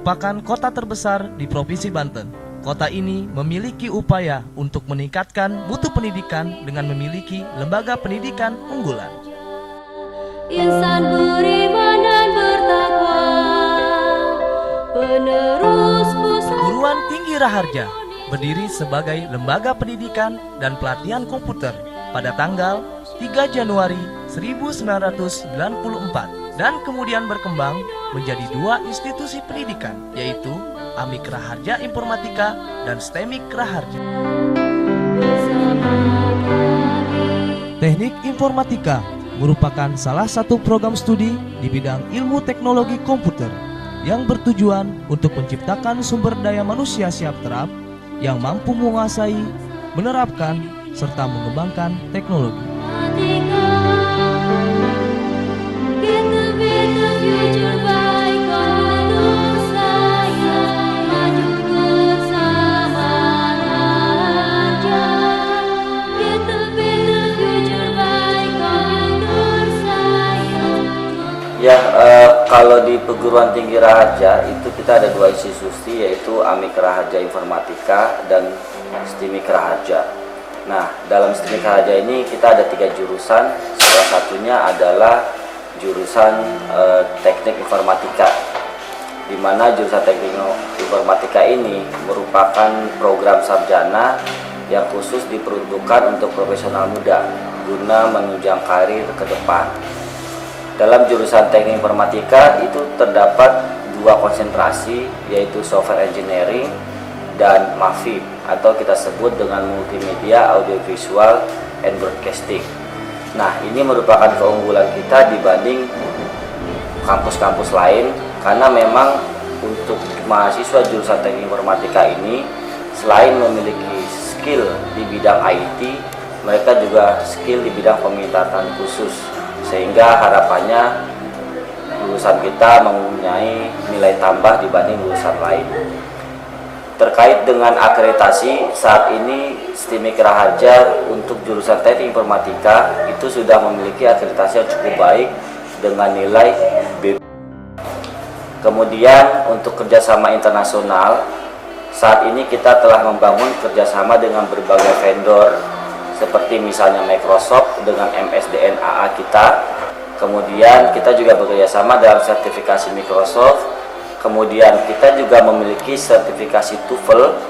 merupakan kota terbesar di Provinsi Banten. Kota ini memiliki upaya untuk meningkatkan mutu pendidikan dengan memiliki lembaga pendidikan unggulan. Insan beriman dan bertakwa, penerus pusat Perguruan Tinggi Raharja berdiri sebagai lembaga pendidikan dan pelatihan komputer pada tanggal 3 Januari 1994 dan kemudian berkembang menjadi dua institusi pendidikan, yaitu Amik Raharja Informatika dan STEMIK Raharja. Teknik Informatika merupakan salah satu program studi di bidang ilmu teknologi komputer yang bertujuan untuk menciptakan sumber daya manusia siap terap yang mampu menguasai, menerapkan, serta mengembangkan teknologi. Ya, kalau di Perguruan Tinggi Raharja itu kita ada dua institusi, yaitu Amik Raharja Informatika dan STEMIK Raharja. Nah, dalam STEMIK Raharja ini kita ada 3 jurusan, salah satunya adalah jurusan Teknik Informatika, di mana jurusan Teknik Informatika ini merupakan program sarjana yang khusus diperuntukkan untuk profesional muda guna menunjang karir ke depan. Dalam jurusan Teknik Informatika itu terdapat 2 konsentrasi, yaitu Software Engineering dan MAFIB, atau kita sebut dengan Multimedia, Audiovisual, and Broadcasting. Nah, ini merupakan keunggulan kita dibanding kampus-kampus lain, karena memang untuk mahasiswa jurusan Teknik Informatika ini selain memiliki skill di bidang IT, mereka juga skill di bidang pemintatan khusus, sehingga harapannya lulusan kita mempunyai nilai tambah dibanding lulusan lain. Terkait dengan akreditasi, saat ini STEMIK Raharja untuk jurusan Teknik Informatika itu sudah memiliki akreditasi yang cukup baik dengan nilai B. Kemudian untuk kerjasama internasional, saat ini kita telah membangun kerjasama dengan berbagai vendor, seperti misalnya Microsoft dengan MSDN AA kita. Kemudian kita juga bekerjasama dalam sertifikasi Microsoft. Kemudian kita juga memiliki sertifikasi TOEFL.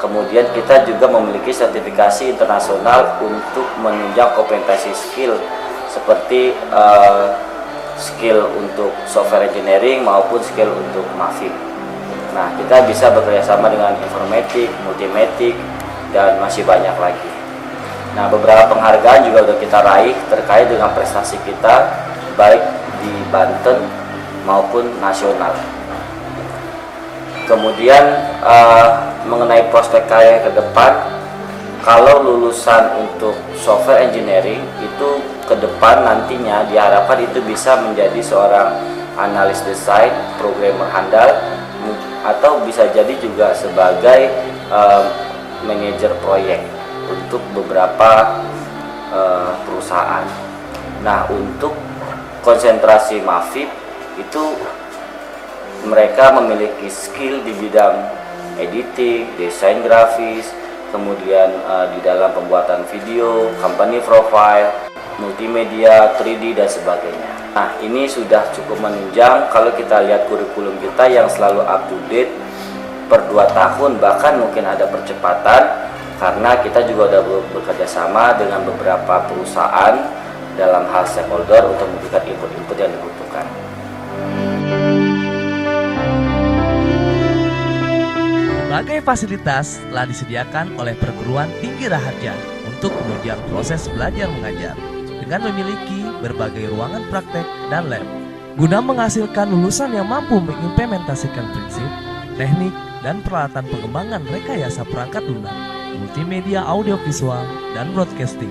Kemudian kita juga memiliki sertifikasi internasional untuk menunjang kompetensi skill, seperti skill untuk software engineering maupun skill untuk MAFIB. Nah, kita bisa bekerjasama dengan Informatik, Multimatic, dan masih banyak lagi. Nah, beberapa penghargaan juga sudah kita raih terkait dengan prestasi kita, baik di Banten maupun nasional. Kemudian mengenai prospek karir ke depan, kalau lulusan untuk software engineering itu ke depan nantinya diharapkan itu bisa menjadi seorang analis desain, programmer handal, atau bisa jadi juga sebagai manajer proyek untuk beberapa perusahaan. Nah, untuk konsentrasi MAFIB itu mereka memiliki skill di bidang editing, desain grafis, kemudian di dalam pembuatan video, company profile, multimedia, 3D, dan sebagainya. Nah, ini sudah cukup menunjang kalau kita lihat kurikulum kita yang selalu up to date per 2 tahun, bahkan mungkin ada percepatan, karena kita juga sudah bekerja sama dengan beberapa perusahaan dalam hal stakeholder untuk memberikan input-input yang dibutuhkan. Berbagai fasilitas telah disediakan oleh Perguruan Tinggi Raharja untuk menunjang proses belajar mengajar dengan memiliki berbagai ruangan praktek dan lab guna menghasilkan lulusan yang mampu mengimplementasikan prinsip, teknik, dan peralatan pengembangan rekayasa perangkat lunak, multimedia, audiovisual, dan broadcasting.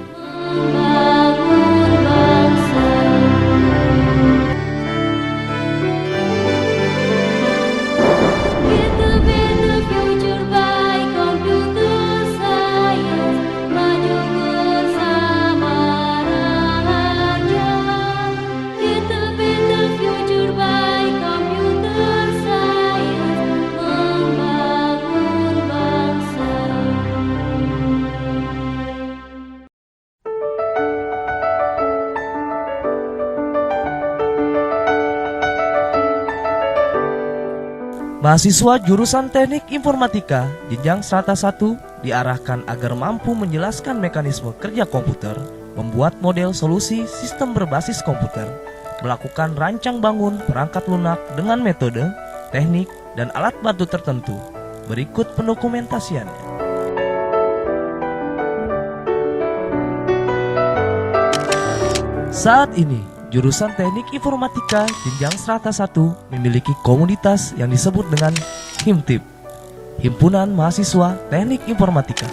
Mahasiswa jurusan Teknik Informatika jenjang strata 1 diarahkan agar mampu menjelaskan mekanisme kerja komputer, membuat model solusi sistem berbasis komputer, melakukan rancang bangun perangkat lunak dengan metode, teknik, dan alat bantu tertentu. Berikut pendokumentasiannya. Saat ini, jurusan Teknik Informatika jenjang strata 1 memiliki komunitas yang disebut dengan HIMTIP, Himpunan Mahasiswa Teknik Informatika.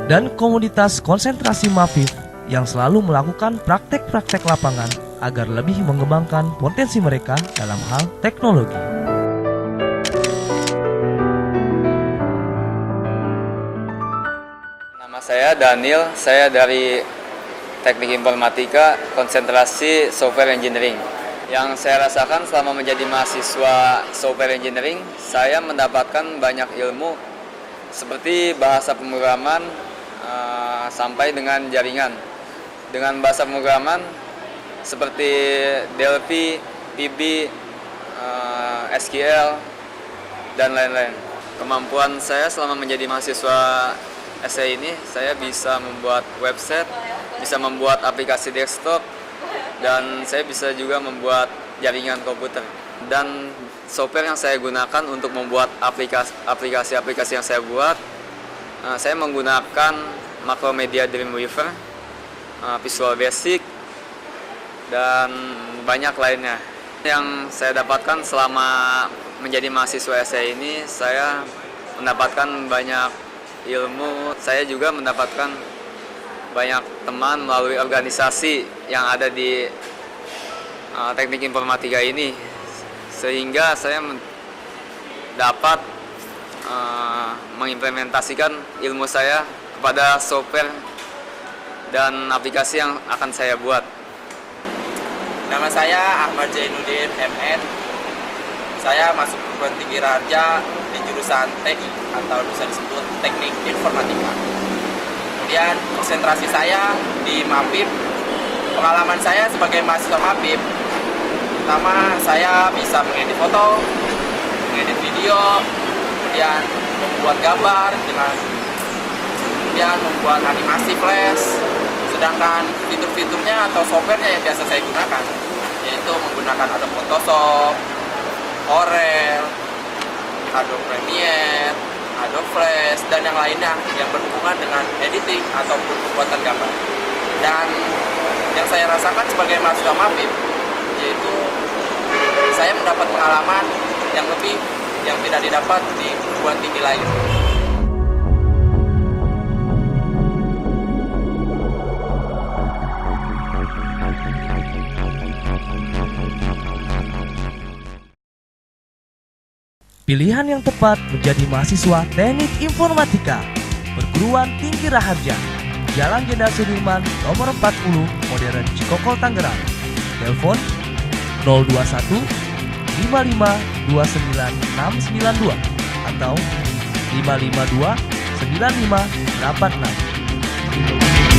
Dan komunitas konsentrasi MAFIF yang selalu melakukan praktek-praktek lapangan agar lebih mengembangkan potensi mereka dalam hal teknologi. Nama saya Daniel, saya dari Teknik Informatika, konsentrasi Software Engineering. Yang saya rasakan selama menjadi mahasiswa Software Engineering, saya mendapatkan banyak ilmu seperti bahasa pemrograman sampai dengan jaringan. Dengan bahasa pemrograman seperti Delphi, VB, SQL, dan lain-lain. Kemampuan saya selama menjadi mahasiswa SE ini, saya bisa membuat website, bisa membuat aplikasi desktop, dan saya bisa juga membuat jaringan komputer. Dan software yang saya gunakan untuk membuat aplikasi-aplikasi yang saya buat, saya menggunakan Macromedia Dreamweaver, Visual Basic, dan banyak lainnya. Yang saya dapatkan selama menjadi mahasiswa SE ini, saya mendapatkan banyak ilmu. Saya juga mendapatkan banyak teman melalui organisasi yang ada di Teknik Informatika ini, sehingga saya dapat mengimplementasikan ilmu saya kepada software dan aplikasi yang akan saya buat. Nama saya Ahmad Zainuddin MN. Saya masuk perguruan tinggi Raharja di jurusan TI atau bisa disebut Teknik Informatika. Kemudian konsentrasi saya di MAFIP. Pengalaman saya sebagai mahasiswa MAFIP, pertama saya bisa mengedit foto, mengedit video, kemudian membuat gambar kemudian membuat animasi flash. Sedangkan fitur-fiturnya atau softwarenya yang biasa saya gunakan, yaitu menggunakan Adobe Photoshop, Corel, Adobe Premiere, Adobe Flash, dan yang lainnya yang berhubungan dengan editing ataupun pembuatan gambar. Dan yang saya rasakan sebagai mahasiswa MAFIP, yaitu saya mendapat pengalaman yang lebih yang tidak didapat di perguruan tinggi lain. Pilihan yang tepat menjadi mahasiswa Teknik Informatika, Perguruan Tinggi Raharja, Jalan Jenderal Sudirman nomor 40, Modern Cikokol, Tangerang. Telepon 021 55 29 692 atau 552 95 86.